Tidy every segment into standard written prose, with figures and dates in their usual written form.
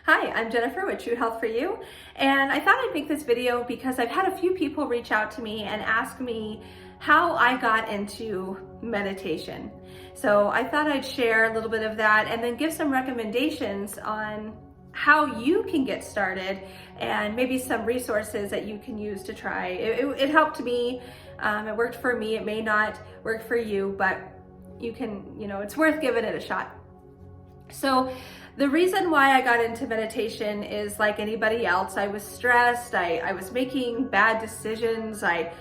Hi, I'm Jennifer with True Health for You, and I thought I'd make this video because I've had a few people reach out to me and ask me how I got into meditation. So I thought I'd share a little bit of that and then give some recommendations on how you can get started and maybe some resources that you can use to try. It helped me, it worked for me. It may not work for you, but you can, it's worth giving it a shot. So the reason why I got into meditation is like anybody else. I was stressed. I was making bad decisions. I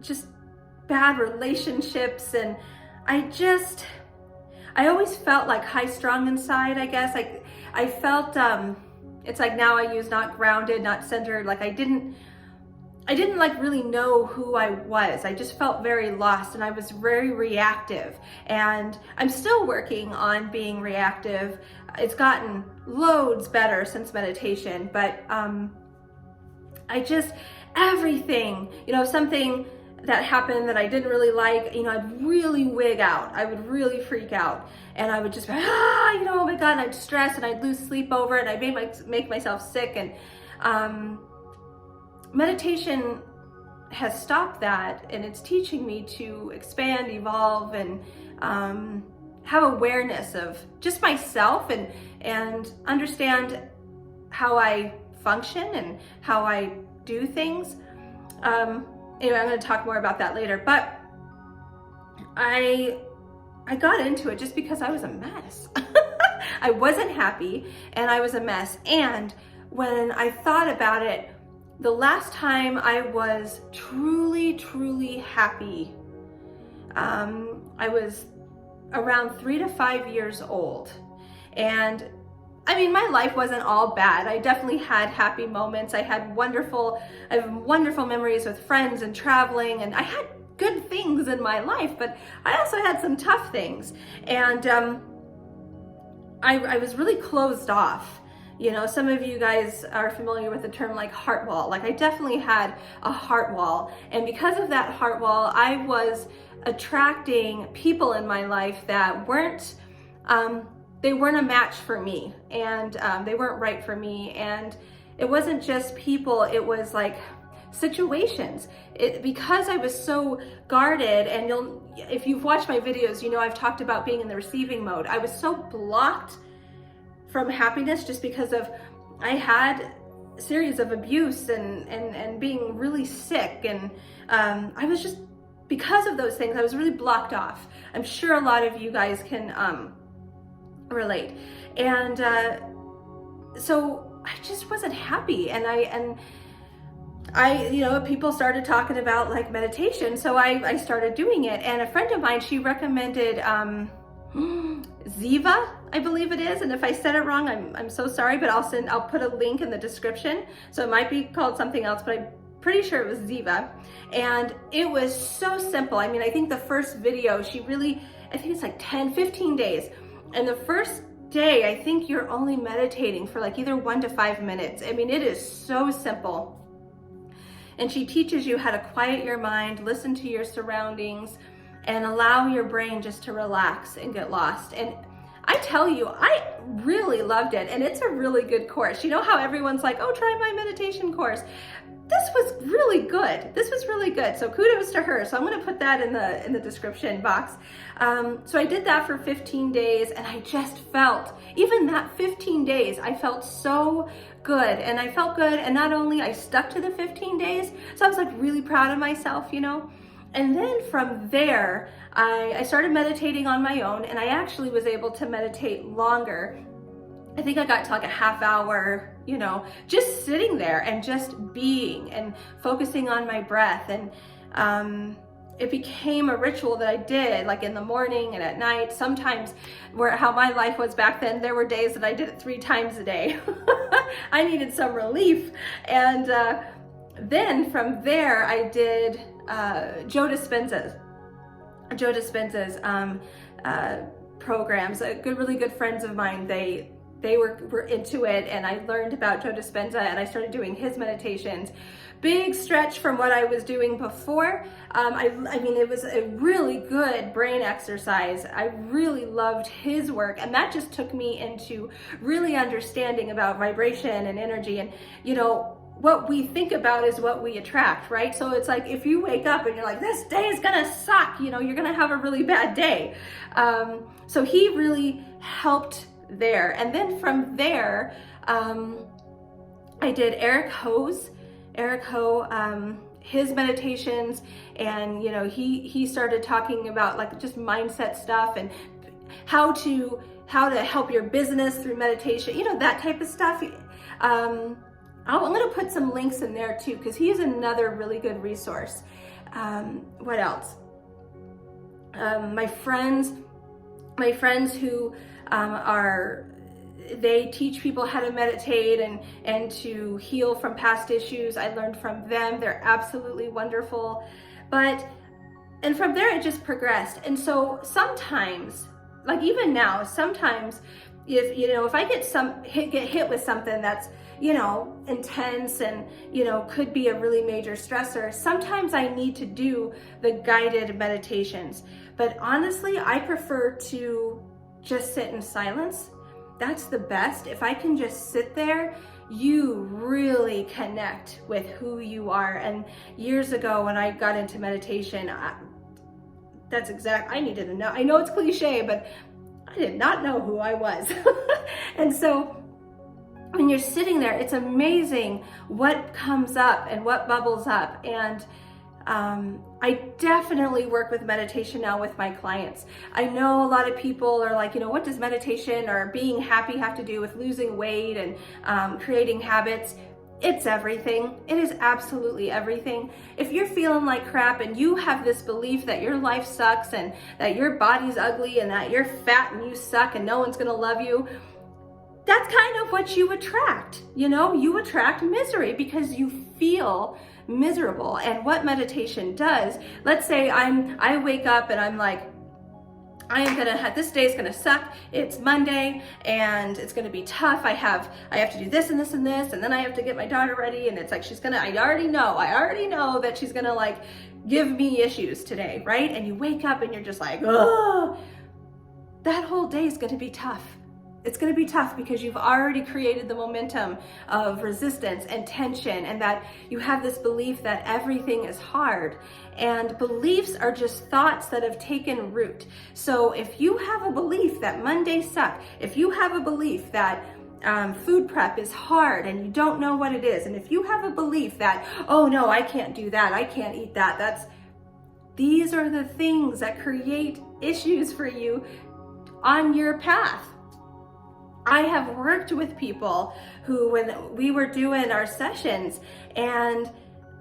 just bad relationships, and I always felt like high strung inside, I guess. I felt, it's like now I use not grounded, not centered. Like I didn't like really know who I was. I just felt very lost, and I was very reactive, and I'm still working on being reactive. It's gotten loads better since meditation, but everything, something that happened that I didn't really like, I'd really wig out. I would really freak out, and I would just, oh my God, and I'd stress, and I'd lose sleep over it, and I'd make myself sick. And meditation has stopped that, and it's teaching me to expand, evolve, and have awareness of just myself and understand how I function and how I do things. Anyway, I'm going to talk more about that later, but I got into it just because I was a mess. I wasn't happy, and I was a mess. And when I thought about it, the last time I was truly, truly happy, I was around 3 to 5 years old. And I mean, my life wasn't all bad. I definitely had happy moments. I have wonderful memories with friends and traveling, and I had good things in my life, but I also had some tough things. And I was really closed off. Some of you guys are familiar with the term like heart wall. Like I definitely had a heart wall. And because of that heart wall, I was attracting people in my life that weren't a match for me. And they weren't right for me. And it wasn't just people, it was like situations. Because I was so guarded, and if you've watched my videos, I've talked about being in the receiving mode. I was so blocked from happiness just because of I had a series of abuse and being really sick, and I was just, because of those things, I was really blocked off. I'm sure a lot of you guys can relate. And so I just wasn't happy, and I people started talking about like meditation, so I started doing it. And a friend of mine, she recommended Ziva, I believe it is, and if I said it wrong, I'm so sorry, but I'll put a link in the description. So it might be called something else, but I'm pretty sure it was Ziva. And it was so simple. I mean, I think the first video, I think it's like 10-15 days, and the first day, I think you're only meditating for like either 1 to 5 minutes. I mean, it is so simple. And she teaches you how to quiet your mind, listen to your surroundings, and allow your brain just to relax and get lost. And I tell you, I really loved it. And it's a really good course. You know how everyone's like, oh, try my meditation course. This was really good. This was really good. So kudos to her. So I'm going to put that in the description box. So I did that for 15 days, and I just felt, even that 15 days, I felt so good. And I felt good. And not only I stuck to the 15 days, so I was like really proud of myself, And then from there, I started meditating on my own, and I actually was able to meditate longer. I think I got to like a half hour, just sitting there and just being and focusing on my breath. And it became a ritual that I did like in the morning and at night. Sometimes, how my life was back then, there were days that I did it 3 times a day. I needed some relief. And then from there, I did Joe Dispenza's programs. Really good friends of mine, they were into it, and I learned about Joe Dispenza, and I started doing his meditations. Big stretch from what I was doing before. I mean, it was a really good brain exercise. I really loved his work, and that just took me into really understanding about vibration and energy. And what we think about is what we attract, right? So it's like, if you wake up and you're like, this day is gonna suck, you're gonna have a really bad day. So he really helped there. And then from there, I did Eric Ho, his meditations, and he started talking about like just mindset stuff and how to help your business through meditation, that type of stuff. I'm gonna put some links in there too, because he's another really good resource. What else? My friends who they teach people how to meditate and to heal from past issues. I learned from them. They're absolutely wonderful. And from there it just progressed. And so sometimes, like even now, sometimes if I get hit with something that's intense and could be a really major stressor, sometimes I need to do the guided meditations. But honestly, I prefer to just sit in silence. That's the best. If I can just sit there, you really connect with who you are. And years ago when I got into meditation, I needed to know. I know it's cliche, but I did not know who I was. And so when you're sitting there, it's amazing what comes up and what bubbles up. And I definitely work with meditation now with my clients. I know a lot of people are like, what does meditation or being happy have to do with losing weight and creating habits? It's everything. It is absolutely everything. If you're feeling like crap and you have this belief that your life sucks and that your body's ugly and that you're fat and you suck and no one's gonna love you, that's kind of what you attract. You attract misery because you feel miserable. And what meditation does, let's say I wake up and I'm like, this day is gonna suck. It's Monday and it's gonna be tough. I have to do this and this and this, and then I have to get my daughter ready, and it's like I already know that she's gonna like give me issues today, right? And you wake up and you're just like, oh, that whole day is gonna be tough. It's going to be tough because you've already created the momentum of resistance and tension, and that you have this belief that everything is hard. And beliefs are just thoughts that have taken root. So if you have a belief that Mondays suck, if you have a belief that food prep is hard and you don't know what it is, and if you have a belief that, oh no, I can't do that, I can't eat that, these are the things that create issues for you on your path. I have worked with people who, when we were doing our sessions, and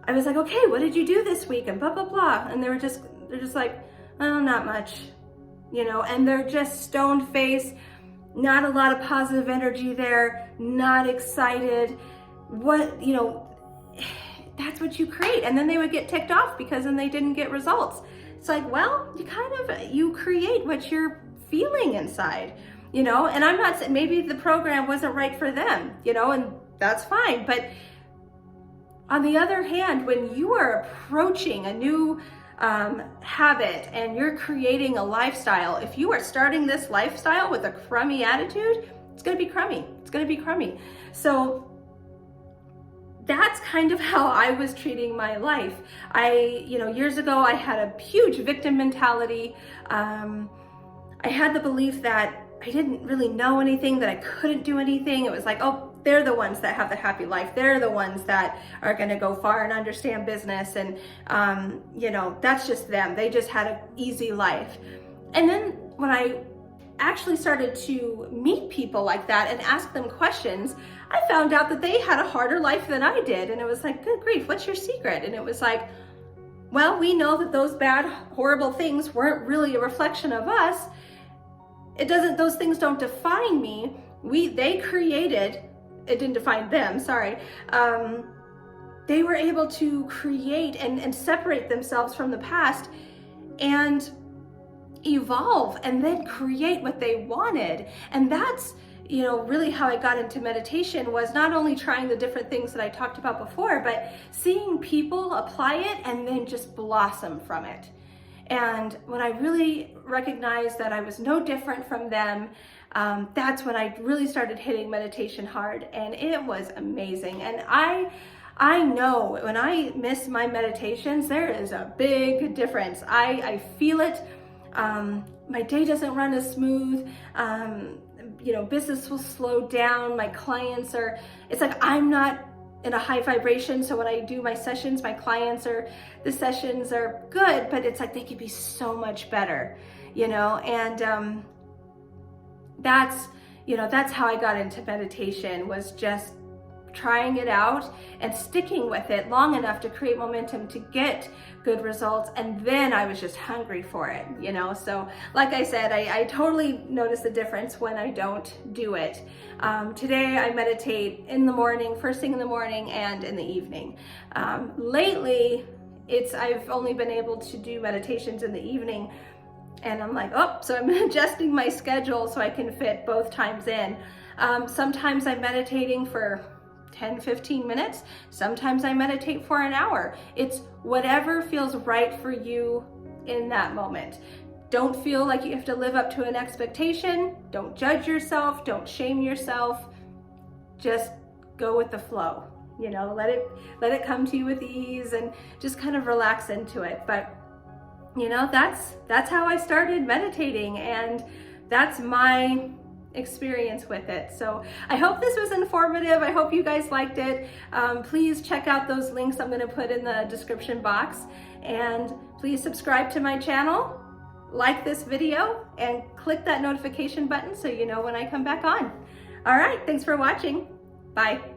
I was like, okay, what did you do this week? And blah, blah, blah. And they're just like, oh, not much, and they're just stoned face, not a lot of positive energy there, not excited. That's what you create. And then they would get ticked off because then they didn't get results. It's like, well, you create what you're feeling inside. And I'm not saying maybe the program wasn't right for them, and that's fine. But on the other hand, when you are approaching a new habit and you're creating a lifestyle, if you are starting this lifestyle with a crummy attitude, it's going to be crummy. It's going to be crummy. So that's kind of how I was treating my life. Years ago, I had a huge victim mentality. I had the belief that I didn't really know anything, that I couldn't do anything. It was like, oh, they're the ones that have the happy life. They're the ones that are going to go far and understand business. And, that's just them. They just had an easy life. And then when I actually started to meet people like that and ask them questions, I found out that they had a harder life than I did. And it was like, good grief, what's your secret? And it was like, well, we know that those bad, horrible things weren't really a reflection of us. Those things don't define me. They created, it didn't define them, sorry. They were able to create and separate themselves from the past and evolve and then create what they wanted. And that's, really how I got into meditation was not only trying the different things that I talked about before, but seeing people apply it and then just blossom from it. And when I really recognized that I was no different from them, that's when I really started hitting meditation hard, and it was amazing. And I know when I miss my meditations, there is a big difference. I feel it. My day doesn't run as smooth. Business will slow down. My clients it's like I'm not in a high vibration. So when I do my sessions, the sessions are good, but it's like they could be so much better, and that's how I got into meditation, was just trying it out and sticking with it long enough to create momentum to get good results. And then I was just hungry for it, So like I said, I totally notice the difference when I don't do it. Today I meditate in the morning, first thing in the morning, and in the evening. Lately, I've only been able to do meditations in the evening, and I'm like, so I'm adjusting my schedule so I can fit both times in. Sometimes I'm meditating for 10-15 minutes. Sometimes I meditate for an hour. It's whatever feels right for you in that moment. Don't feel like you have to live up to an expectation. Don't judge yourself. Don't shame yourself. Just go with the flow. Let it come to you with ease and just kind of relax into it. But that's how I started meditating, and that's my experience with it. So I hope this was informative. I hope you guys liked it. Please check out those links I'm going to put in the description box, and please subscribe to my channel, like this video, and click that notification button so you know when I come back on. All right, thanks for watching. Bye.